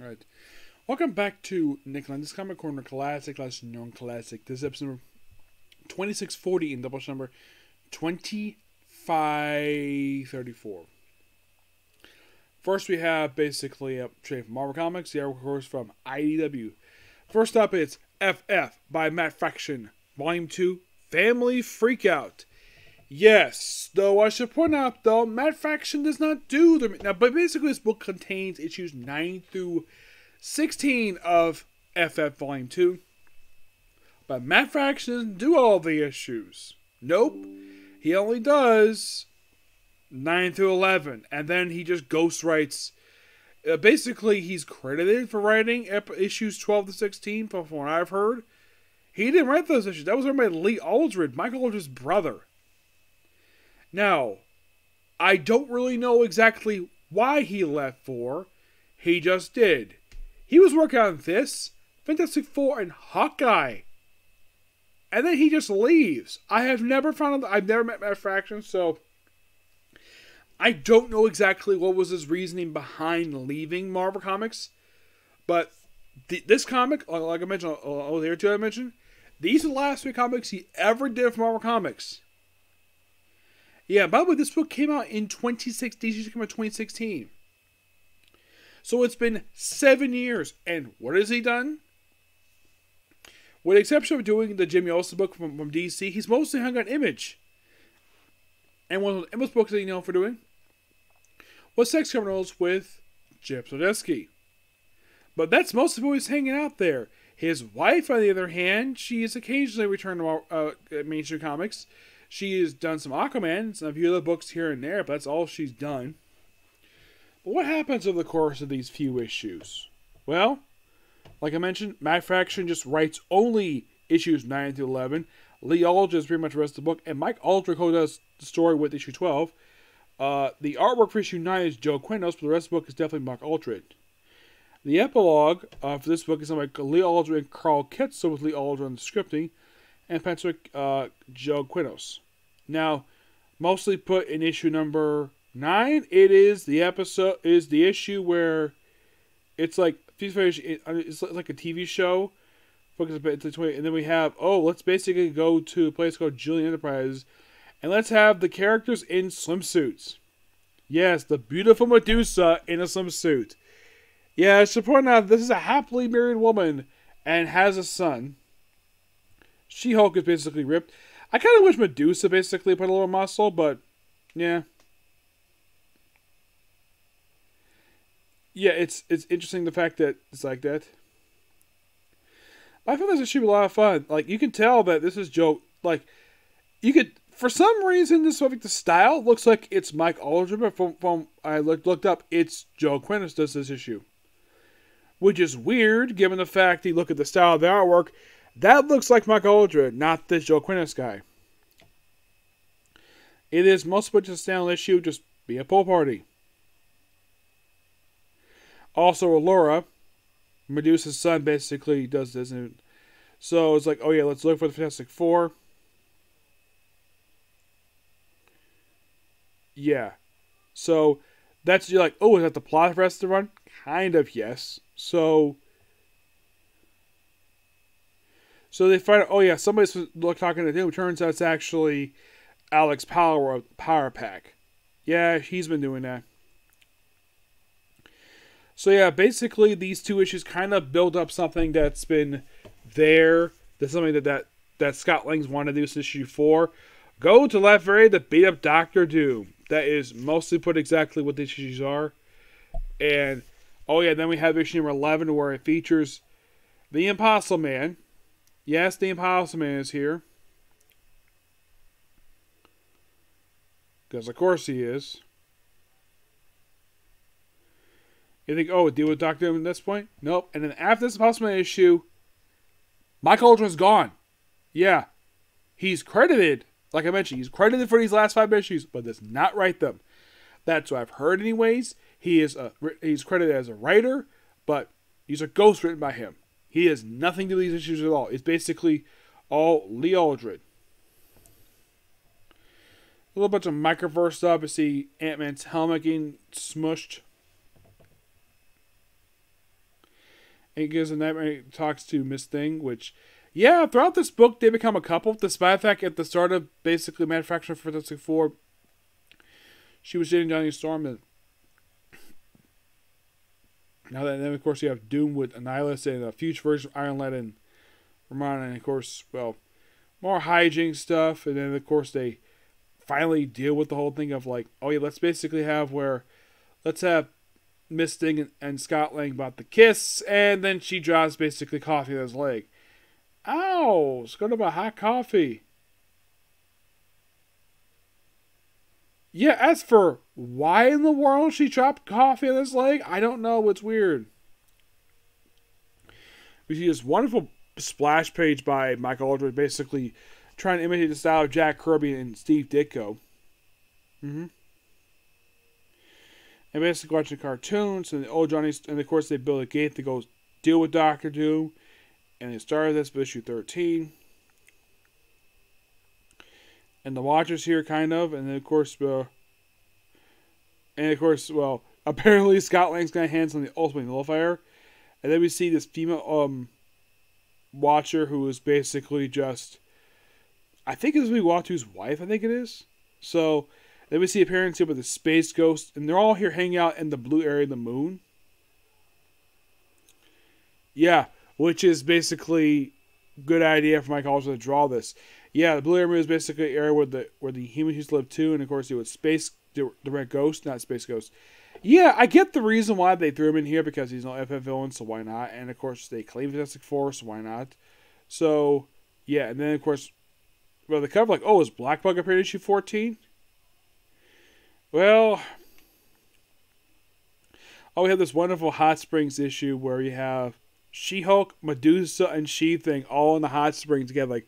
Alright. Welcome back to Nick Lenz Comic Corner Classic / Non-Classic. This is episode number 2640 in Doubleshot number 2534. First we have basically a trade from Marvel Comics, the artwork of course from IDW. First up it's FF by Matt Fraction, Volume 2, Family Freakout. Yes, though I should point out though, Matt Fraction does not do the... Now, but basically this book contains issues 9 through 16 of FF Volume 2. But Matt Fraction doesn't do all the issues. Nope. He only does 9 through 11. And then he just ghostwrites. Basically, he's credited for writing issues 12 to 16, from what I've heard. He didn't write those issues. That was written by Lee Aldred, Michael Aldred's brother. Now, I don't really know exactly why he left for. He just did. He was working on this, Fantastic Four, and Hawkeye. And then he just leaves. I've never met Matt Fraction, so I don't know exactly what was his reasoning behind leaving Marvel Comics. But this comic, like I mentioned, earlier too, I mentioned, these are the last 3 comics he ever did for Marvel Comics. Yeah, by the way, this book came out in 2016. These issues came out in 2016. So it's been 7 years. And what has he done? With the exception of doing the Jimmy Olsen book from DC, he's mostly hung on Image. And one of the Image books that you know for doing was Sex Criminals with Chip Zdarsky. But that's mostly what he's hanging out there. His wife, on the other hand, she has occasionally returned to mainstream comics. She has done some Aquaman, some few other books here and there, but that's all she's done. But what happens over the course of these few issues? Well, like I mentioned, Matt Fraction just writes only issues 9 through 11. Lee Aldred is pretty much the rest of the book, and Mike Aldred does the story with issue 12. The artwork for issue 9 is Joe Quintos, but the rest of the book is definitely Mark Aldred. The epilogue for this book is something like Lee Aldred and Carl Kitzel with Lee Aldred on the scripting, and Patrick Joe Quintos. Now, mostly put in issue number 9, it is the issue where it's like it's like a TV show, focus a bit, and then we have let's basically go to a place called Julian Enterprises, and let's have the characters in swimsuits. Yes, the beautiful Medusa in a swimsuit. Yeah, I should point out this is a happily married woman and has a son. She-Hulk is basically ripped. I kind of wish Medusa basically put a little muscle, but yeah. Yeah, it's interesting the fact that it's like that. I thought this should be a lot of fun. Like, you can tell that this is Joe. Like, you could, for some reason, this like the style looks like it's Mike Aldred, but from I looked up, it's Joe Quintos does this issue, which is weird given the fact you look at the style of the artwork. That looks like Mike Aldred, not this Joe Quintos guy. It is mostly just a standalone issue, just be a pool party. Also, Laura, Medusa's son, basically does this. So it's like, oh yeah, let's look for the Fantastic Four. Yeah. So that's, you're like, oh, is that the plot for the rest of the run? Kind of, yes. So they find out, oh yeah, somebody's talking to him. Turns out it's actually Alex Power of Power Pack. Yeah, he's been doing that. So yeah, basically these 2 issues kind of build up something that's been there. That's something that Scott Lang's wanted to do since issue 4. Go to left area to beat up Doctor Doom. That is mostly put exactly what these issues are. And oh yeah, then we have issue number 11 where it features the Impossible Man. Yes, the Impossible Man is here. Because of course he is. You think, oh, deal with Doctor Doom at this point? Nope. And then after this Impossible Man issue, Mike Aldred's gone. Yeah. He's credited, like I mentioned, he's credited for these last 5 issues, but does not write them. That's what I've heard anyways. He's credited as a writer, but these are ghosts written by him. He has nothing to do with these issues at all. It's basically all Lee Aldred. A little bunch of microverse stuff. You see Ant-Man's helmet getting smushed. He gives a nightmare, talks to Miss Thing, which, yeah, throughout this book, they become a couple. Despite the fact at the start of basically Manufacturing Fantastic Four, she was dating Johnny Storm. And now that, and then, of course, you have Doom with Annihilus and a future version of Iron Lad and Ramona. And, of course, well, more hijinks stuff. And then, of course, they finally deal with the whole thing of like, oh, yeah, let's basically have where, let's have Miss Thing and Scott Lang about the kiss, and then she drops basically coffee on his leg. Ow! It's going about hot coffee. Yeah, as for why in the world she dropped coffee on his leg, I don't know. It's weird. We see this wonderful splash page by Michael Aldridge, basically trying to imitate the style of Jack Kirby and Steve Ditko. And basically watching cartoons, and old Johnny, and of course they build a gate that goes deal with Doctor Doom, and they started this with issue 13. And the Watchers here, kind of, and then of course, well, apparently Scott Lang's got hands on the Ultimate Nullifier, and then we see this female Watcher who is basically just, I think it's Uatu's wife, I think it is. So then we see appearance here with the Space Ghost, and they're all here hanging out in the blue area of the moon. Yeah, which is basically a good idea for Mike also to draw this. Yeah, the blue area is basically an area where the humans used to live too, and of course with Space, the Red Ghost, not Space Ghost. Yeah, I get the reason why they threw him in here, because he's no FF villain, so why not? And of course they claim Fantastic Four, so why not? So yeah, and then of course, well, the cover like, oh, is Black Bug appeared in issue 14? Well, oh, we have this wonderful Hot Springs issue where you have She-Hulk, Medusa, and She-Thing all in the hot springs together. Like,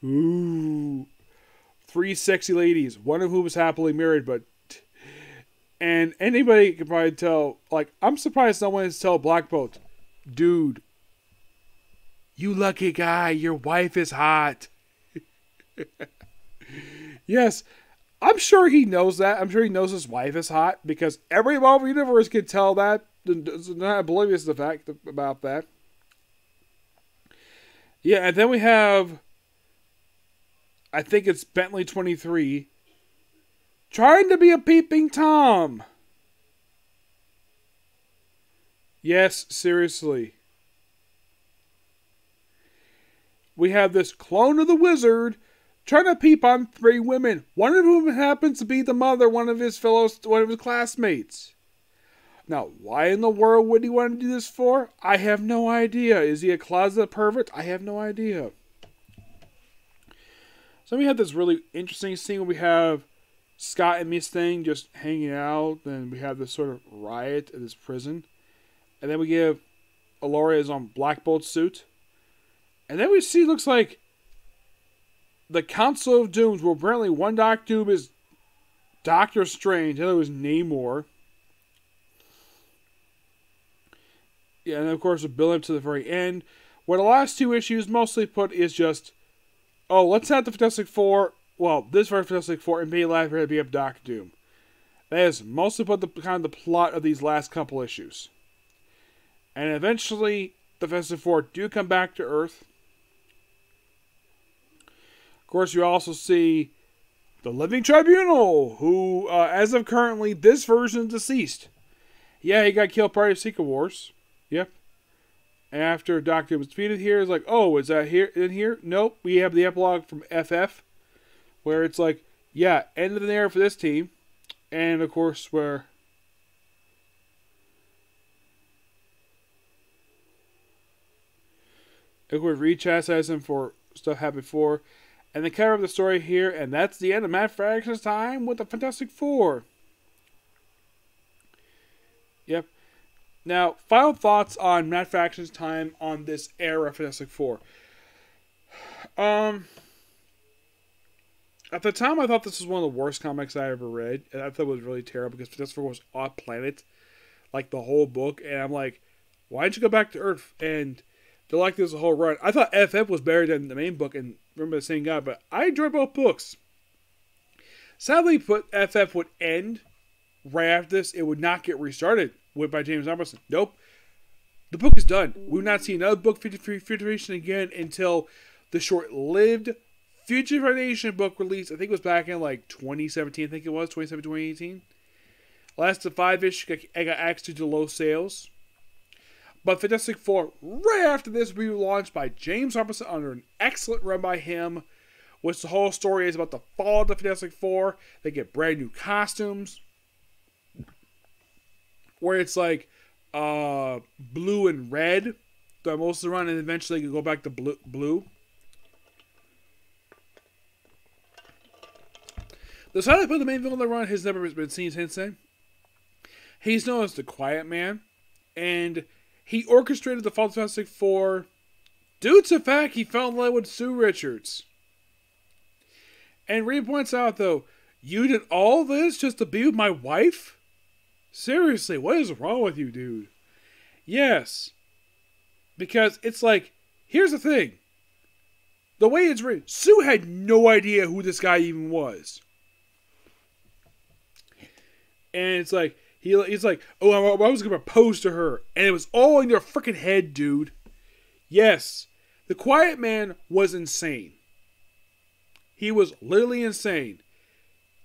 ooh, 3 sexy ladies, one of whom is happily married, but, and anybody can probably tell, like, I'm surprised no one has told Black Bolt, dude, you lucky guy, your wife is hot. Yes. I'm sure he knows that. I'm sure he knows his wife is hot, because every Marvel Universe can tell that. Is not oblivious to the fact about that. Yeah, and then we have, I think it's Bentley 23, trying to be a peeping Tom. Yes, seriously. We have this clone of the Wizard trying to peep on 3 women, one of whom happens to be the mother, one of his classmates. Now, why in the world would he want to do this for? I have no idea. Is he a closet pervert? I have no idea. So we have this really interesting scene where we have Scott and Miss Thing just hanging out, and we have this sort of riot at this prison. And then we give Aloria his own Black Bolt suit. And then we see, looks like, the Council of Dooms, where apparently one Doctor Doom is Doctor Strange, the other was Namor. Yeah, and of course, we're building up to the very end, where the last 2 issues mostly put is just, oh, let's have the Fantastic Four, well, this version of Fantastic Four, and be alive here to be up Doctor Doom. That is mostly put the kind of the plot of these last couple issues. And eventually, the Fantastic Four do come back to Earth. Of course, you also see the Living Tribunal, who, as of currently, this version is deceased. Yeah, he got killed prior to Secret Wars. Yep. After Doctor was defeated here, it's like, oh, is that here in here? Nope. We have the epilogue from FF, where it's like, yeah, end of the era for this team. And, of course, where of course, Reed chastises him for stuff happened before. And the cover of the story here, and that's the end of Matt Fraction's time with the Fantastic Four. Yep. Now, final thoughts on Matt Fraction's time on this era of Fantastic Four. At the time, I thought this was one of the worst comics I ever read. And I thought it was really terrible because Fantastic Four was off planet, like the whole book. And I'm like, why didn't you go back to Earth? And they're like, this whole run. I thought FF was better than the main book, and remember the same guy, but I enjoyed both books. Sadly, FF would end right after this. It would not get restarted by James Robertson. Nope. the book is done. We will not see another book Federation again until the short-lived Future Federation book release. I think it was back in like 2017. I think it was 2017, 2018. Lasted 5 issues. I got axed due to low sales. But Fantastic Four, right after this, will be launched by James Robinson under an excellent run by him, which the whole story is about the fall of the Fantastic Four. They get brand new costumes, where it's like blue and red, the most of the run, and eventually you go back to blue. The side of the main villain of the run has never been seen since then. He's known as the Quiet Man, and he orchestrated the fall of Fantastic Four due to the fact he fell in love with Sue Richards. And Reed points out, though, you did all this just to be with my wife? Seriously, what is wrong with you, dude? Yes. Because it's like, here's the thing. The way it's written, Sue had no idea who this guy even was. And it's like, he's like, oh, I was going to propose to her. And it was all in your freaking head, dude. Yes. The Quiet Man was insane. He was literally insane.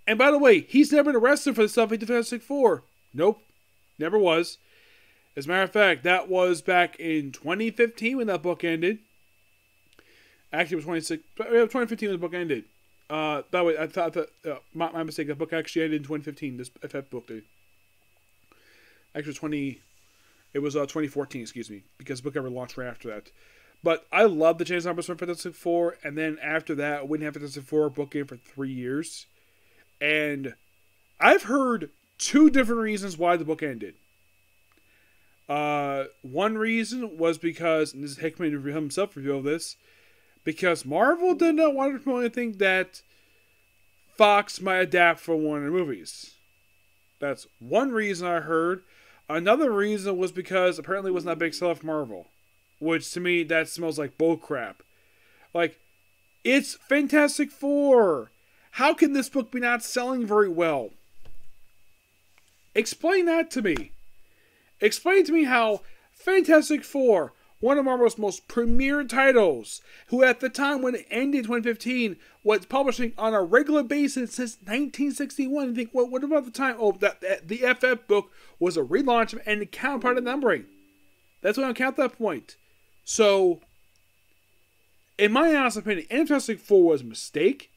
And by the way, he's never been arrested for the stuff he did Fantastic Four. Nope. Never was. As a matter of fact, that was back in 2015 when that book ended. Actually, it was 2015 when the book ended. That way, I thought that my mistake. The book actually ended in 2015. This FF book did. Actually, it was 2014. Excuse me, because the book ever launched right after that. But I love the James Robinson for Fantastic Four, and then after that, we didn't have Fantastic Four book in for 3 years, and I've heard 2 different reasons why the book ended. One reason was because, and this is Hickman himself revealed this, because Marvel did not want to promote anything that Fox might adapt for one of their movies. That's one reason I heard. Another reason was because apparently it was not a big seller for Marvel. Which to me, that smells like bullcrap. Like, it's Fantastic Four. How can this book be not selling very well? Explain that to me. Explain to me how Fantastic Four, one of Marvel's most premier titles, who at the time when it ended in 2015, was publishing on a regular basis since 1961. I think, what about the time? Oh, the FF book was a relaunch and the counterpart of numbering. That's what I count that point. So, in my honest opinion, Fantastic Four was a mistake,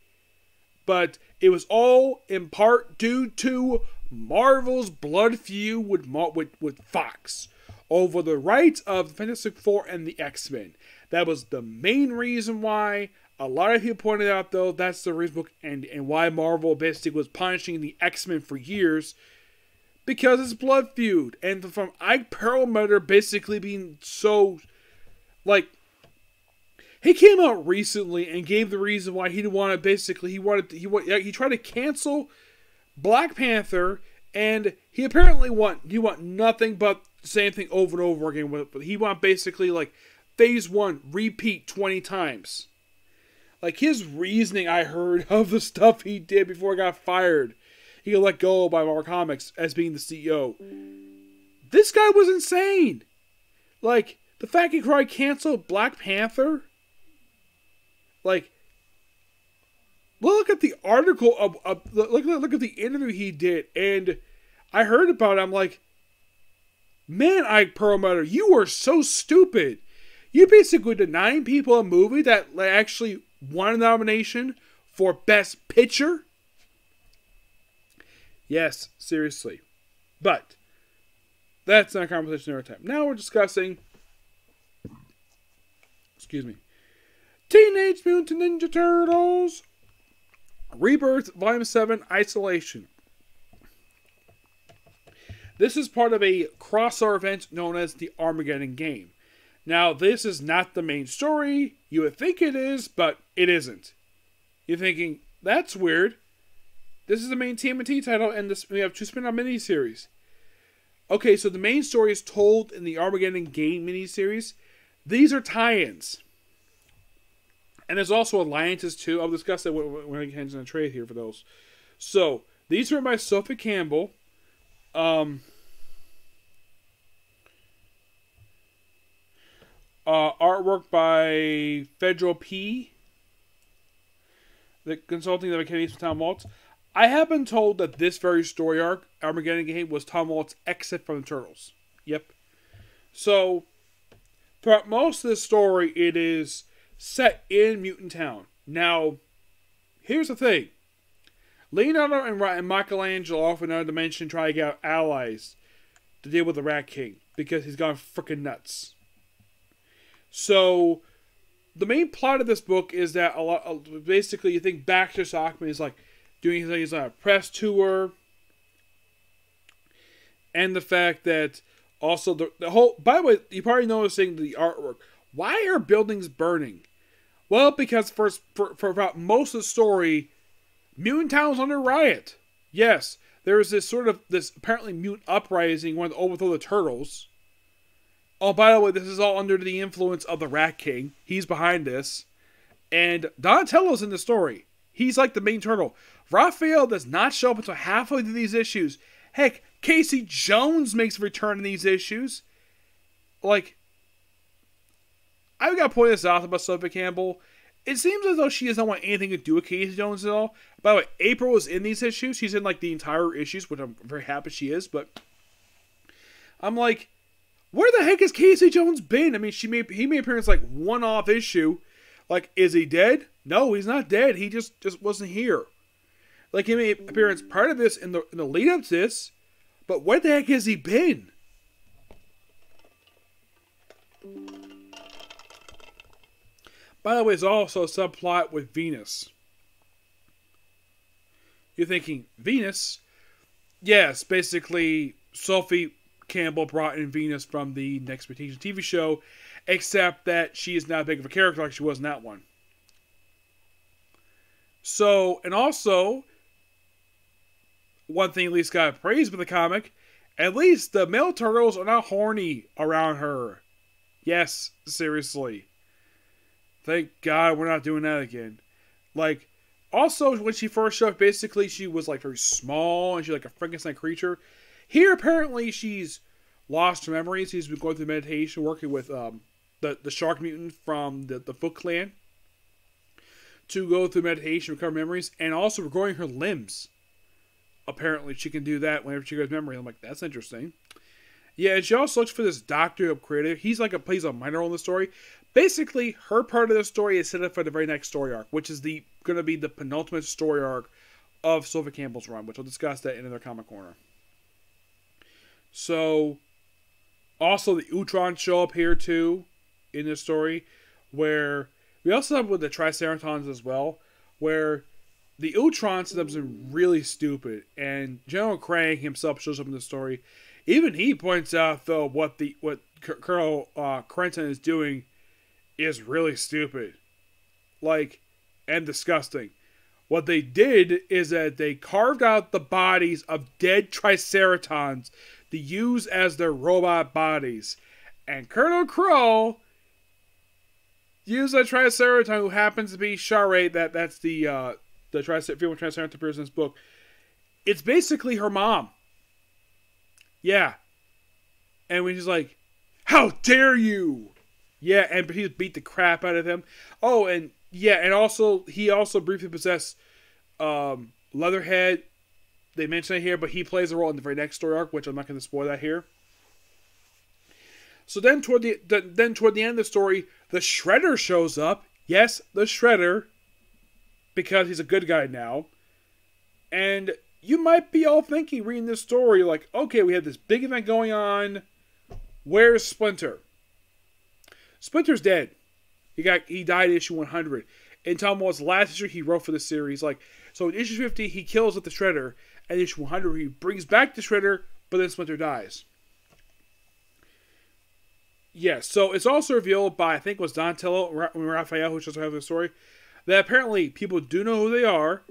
but it was all in part due to Marvel's blood feud with Fox over the rights of the Fantastic Four and the X-Men. That was the main reason why. A lot of people pointed out, though, that's the reason book and why Marvel basically was punishing the X-Men for years. Because it's blood feud. And from Ike Perlmutter basically being so, like, he came out recently and gave the reason why he didn't want to basically, he tried to cancel Black Panther, and he apparently want nothing but the same thing over and over again. But he want basically, like, phase 1 repeat 20 times. Like, his reasoning I heard of the stuff he did before he got fired. He got let go by Marvel Comics as being the CEO. This guy was insane. Like, the fact he tried to cancel Black Panther. Like, look at the article look at the interview he did, and I heard about it. I'm like, man, Ike Perlmutter, you are so stupid. You basically denying people a movie that actually won a nomination for Best Picture. Yes, seriously. But that's not a conversation every time. Now we're discussing, Teenage Mutant Ninja Turtles Rebirth Volume 7 Isolation. This is part of a crossover event known as the Armageddon Game. Now, this is not the main story. You would think it is, but it isn't. You're thinking, that's weird. This is the main TMNT title, and we have 2 spin-off miniseries. Okay, so the main story is told in the Armageddon Game miniseries. These are tie-ins. And there's also alliances, too. I'll discuss that when I get into the trade here for those. So, these are by Sophie Campbell. Artwork by Federal P. The consulting that became from Tom Waltz. I have been told that this very story arc, Armageddon Game, was Tom Waltz's exit from the Turtles. Yep. So, throughout most of this story, it is set in Mutant Town. Now, here's the thing. Leonardo and Michelangelo off in another dimension try to get out allies to deal with the Rat King because he's gone freaking nuts. So, the main plot of this book is that basically you think Baxter Stockman is like doing things on a press tour, and the fact that also the whole. By the way, you probably noticing the artwork. Why are buildings burning? Well, because for about most of the story, Mutant Town was under riot. Yes, there was this apparently mutant uprising wanted to overthrow the Turtles. Oh, by the way, this is all under the influence of the Rat King. He's behind this. And Donatello's in the story. He's like the main turtle. Raphael does not show up until halfway through these issues. Heck, Casey Jones makes a return in these issues. Like, I've got to point this out about Sophie Campbell. It seems as though she doesn't want anything to do with Casey Jones at all. By the way, April was in these issues. She's in like the entire issues, which I'm very happy she is. But I'm like, where the heck has Casey Jones been? I mean, he made appearance like one-off issue. Like, is he dead? No, he's not dead. He just wasn't here. Like, he made appearance part of this in the lead up to this. But where the heck has he been? By the way, there's also a subplot with Venus. You're thinking, Venus? Yes, basically, Sophie Campbell brought in Venus from the Next Expectation TV show, except that she is not as big of a character like she was in that one. So, and also, one thing at least got praised with the comic, at least the male turtles are not horny around her. Yes, seriously. Thank God we're not doing that again. Like, also, when she first showed up, basically she was like very small and she's like a Frankenstein creature. Here, apparently, she's lost her memories. She's been going through meditation, working with the Shark Mutant from the Foot Clan to go through meditation, recover memories, and also regrowing her limbs. Apparently, she can do that whenever she goes memory. I'm like, that's interesting. Yeah, and she also looks for this doctor of creative. He's like plays a minor role in the story. Basically, her part of the story is set up for the very next story arc, which is going to be the penultimate story arc of Sophie Campbell's run, which we'll discuss that in another Comic Corner. So, also the Utrons show up here too in this story, where we also have with the Triceratons as well, where the Utrons end up being really stupid, and General Krang himself shows up in the story. Even he points out though what Colonel Crenton is doing is really stupid, like, and disgusting. What they did is that they carved out the bodies of dead Triceratons to use as their robot bodies. And Colonel Crow used a Triceraton who happens to be Shara, that's the female Triceraton appears in this book. It's basically her mom. Yeah. And when she's like, how dare you? Yeah, and he beat the crap out of him. Oh, and yeah, and also he also briefly possessed Leatherhead. They mention it here, but he plays a role in the very next story arc, which I'm not going to spoil that here. So then toward the end of the story, the Shredder shows up. Yes, the Shredder, because he's a good guy now. And you might be all thinking, reading this story, like, okay, we have this big event going on. Where's Splinter? Splinter's dead. He died in issue 100. In Tom Waltz's last issue he wrote for the series, like, so in issue 50 he kills with the Shredder, and in issue 100 he brings back the Shredder, but then Splinter dies. Yes, so it's also revealed by, I think it was Donatello and Raphael, who just have the story, that apparently people do know who they are,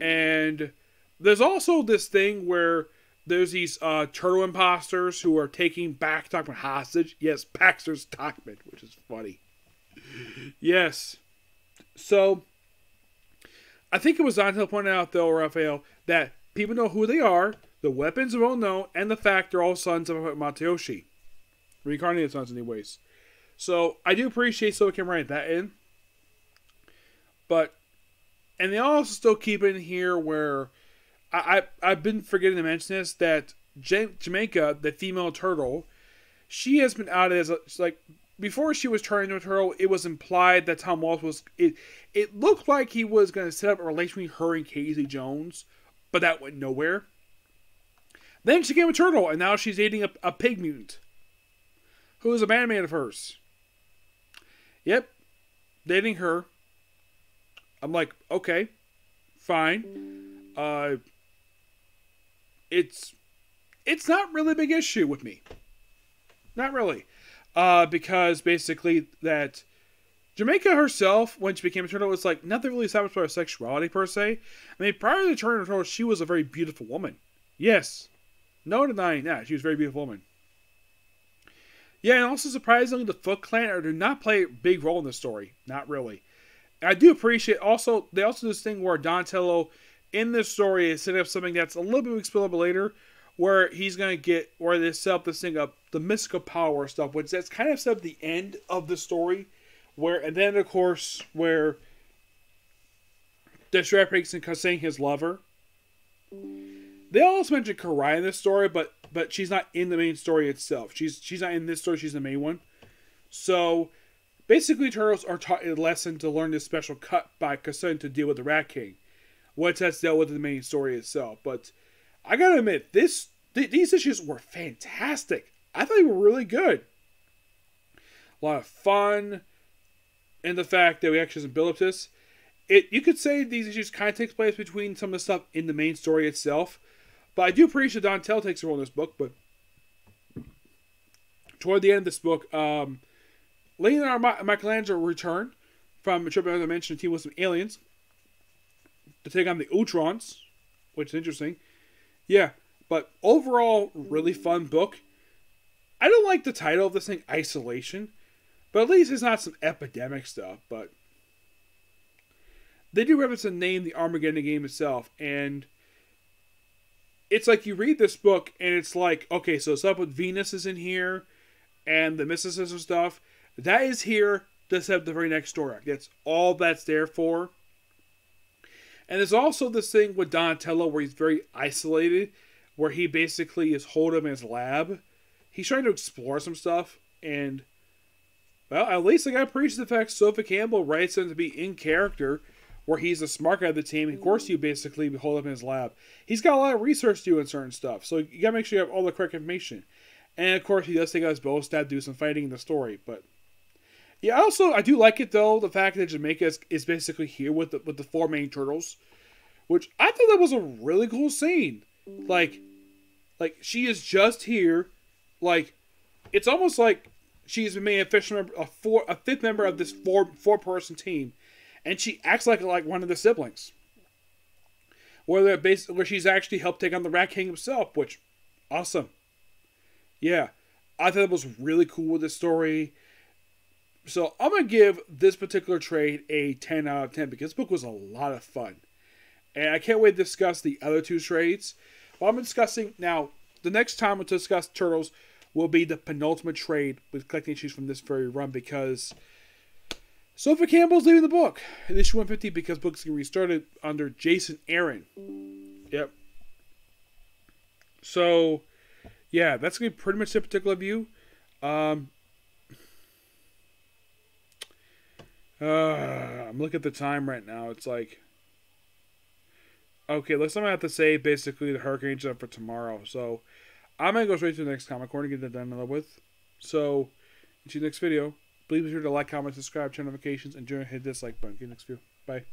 and there's also this thing where there's these turtle imposters who are taking back Stockman hostage. Yes, Baxter Stockman, which is funny. Yes. So, I think it was Donatello pointed out, though, Raphael, that people know who they are, the weapons are well known, and the fact they're all sons of Matayoshi. Reincarnated sons, anyways. So I do appreciate Silver Cam writing that in. But, and they also still keep in here where I've been forgetting to mention this, that Jamaica, the female turtle, she has been outed as like, before she was turned into a turtle, it was implied that Tom Waltz was, it looked like he was going to set up a relation between her and Casey Jones, but that went nowhere. Then she became a turtle, and now she's dating a pig mutant, who is a bandmate of hers. Yep, dating her. I'm like, okay, fine. It's not really a big issue with me. Not really. Because basically that Jamaica herself, when she became a turtle, was like nothing really established about her sexuality per se. I mean, prior to turning into a turtle, she was a very beautiful woman. Yes. No denying that. She was a very beautiful woman. Yeah, and also surprisingly, the Foot Clan do not play a big role in the story. Not really. I do appreciate also, they also do this thing where Donatello in this story is setting up something that's a little bit explainable later, where he's going to get, where they set up this thing up, the mystical power stuff, which that's kind of set up the end of the story, where, and then of course, where Desiree breaks and saying his lover. They also mention Karai in this story, but she's not in the main story itself. She's not in this story, she's the main one. So, basically, turtles are taught a lesson to learn this special cut by Kasun to deal with the Rat King. Once that's dealt with in the main story itself. But, I gotta admit, these issues were fantastic. I thought they were really good. A lot of fun. And the fact that we actually build up this. You could say these issues kind of takes place between some of the stuff in the main story itself. But I do appreciate Donatello takes a role in this book. But toward the end of this book, Leonardo and Michelangelo return from a trip to another dimension to team with some aliens to take on the Utrons, which is interesting. Yeah, but overall, really fun book. I don't like the title of this thing, Isolation, but at least it's not some epidemic stuff. But they do reference the name, the Armageddon game itself, and it's like you read this book and it's like, okay, so it's up with Venus is in here and the mysticism stuff. That is here to set up the very next story arc. That's all that's there for. And there's also this thing with Donatello where he's very isolated, where he basically is holed up in his lab. He's trying to explore some stuff, and, well, at least I got to appreciate the fact Sophie Campbell writes him to be in character, where he's the smart guy of the team. Of course, you basically hold up in his lab. He's got a lot of research to do in certain stuff, so you got to make sure you have all the correct information. And, of course, he does take out his bow staff to do some fighting in the story, but yeah, I do like it, though, the fact that Jamaica is basically here with the four main turtles, which I thought that was a really cool scene. Like she is just here, like, it's almost like she's been made a fifth member of this four-person team, and she acts like one of the siblings. Where she's actually helped take on the Rat King himself, which, awesome. Yeah, I thought it was really cool with this story. So I'm going to give this particular trade a 10 out of 10 because this book was a lot of fun. And I can't wait to discuss the other two trades. But I'm discussing, now, the next time we'll discuss Turtles will be the penultimate trade with collecting issues from this very run because Sophie Campbell's leaving the book in issue 150 because books get restarted under Jason Aaron. Yep. So, yeah, that's going to be pretty much the particular view. I'm looking at the time right now. It's like, okay, let's not have to say basically the Hurricane's up for tomorrow. So I'm going to go straight to the next comic corner and get that done and over with. So, until the next video, please be sure to like, comment, subscribe, turn notifications, and hit the dislike button. See you next video. Bye.